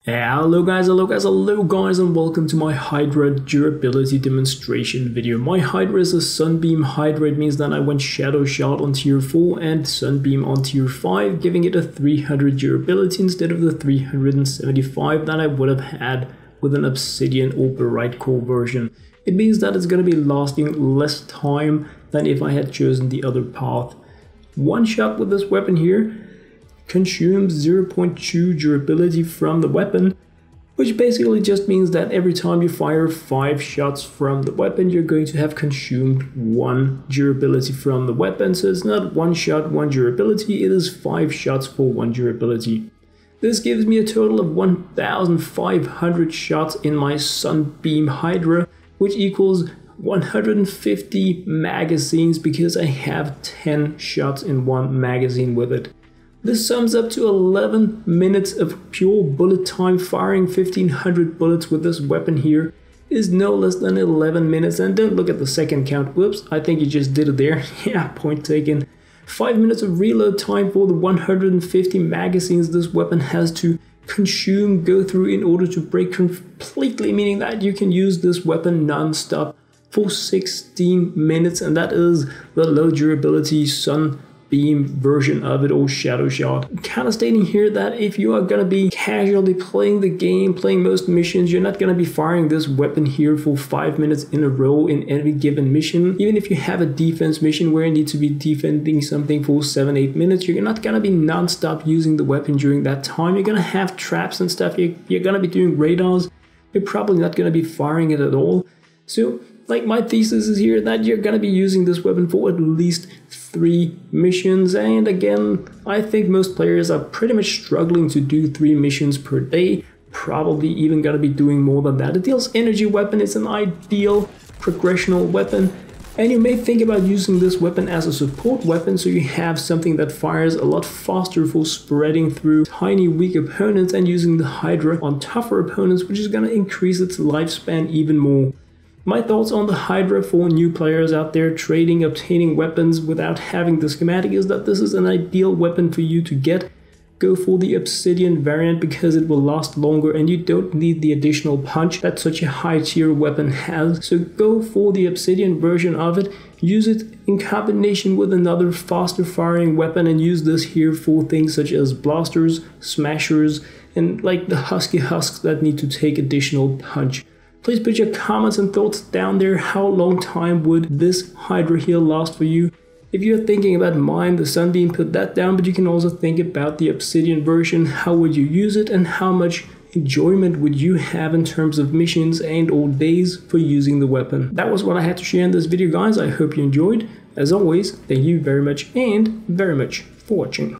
Hello guys, and welcome to my HYDRA Durability Demonstration video. My HYDRA is a Sunbeam HYDRA. It means that I went Shadow Shot on tier 4 and Sunbeam on tier 5, giving it a 300 durability instead of the 375 that I would have had with an Obsidian or Barite Core version. It means that it's going to be lasting less time than if I had chosen the other path. One shot with this weapon here consumes 0.2 durability from the weapon, which basically just means that every time you fire 5 shots from the weapon, you're going to have consumed 1 durability from the weapon. So it's not 1 shot, 1 durability, it is 5 shots for 1 durability. This gives me a total of 1,500 shots in my Sunbeam HYDRA, which equals 150 magazines because I have 10 shots in one magazine with it. This sums up to 11 minutes of pure bullet time. Firing 1500 bullets with this weapon here is no less than 11 minutes. And don't look at the second count. Whoops, I think you just did it there. Yeah, point taken. 5 minutes of reload time for the 150 magazines this weapon has to go through in order to break completely, meaning that you can use this weapon non-stop for 16 minutes, and that is the low durability Sunbeam version of it, or Shadow Shot. Kind of stating here that if you are going to be casually playing the game, playing most missions, you're not going to be firing this weapon here for 5 minutes in a row in every given mission. Even if you have a defense mission where you need to be defending something for 7-8 minutes, you're not going to be non-stop using the weapon during that time. You're going to have traps and stuff, you're going to be doing radars, you're probably not going to be firing it at all. So like, my thesis is here that you're going to be using this weapon for at least 3 missions, and again, I think most players are pretty much struggling to do 3 missions per day, probably even going to be doing more than that. It deals energy weapon, it's an ideal progressional weapon, and you may think about using this weapon as a support weapon, so you have something that fires a lot faster for spreading through tiny weak opponents and using the HYDRA on tougher opponents, which is going to increase its lifespan even more. My thoughts on the HYDRA for new players out there obtaining weapons without having the schematic is that this is an ideal weapon for you to get. Go for the Obsidian variant because it will last longer and you don't need the additional punch that such a high tier weapon has. So go for the Obsidian version of it, use it in combination with another faster firing weapon, and use this here for things such as blasters, smashers, and like the husky husks that need to take additional punch. Please put your comments and thoughts down there. How long time would this HYDRA heal last for you? If you're thinking about mine, the Sunbeam, put that down, but you can also think about the Obsidian version. How would you use it and how much enjoyment would you have in terms of missions and or days for using the weapon? That was what I had to share in this video, guys. I hope you enjoyed. As always, thank you very much for watching.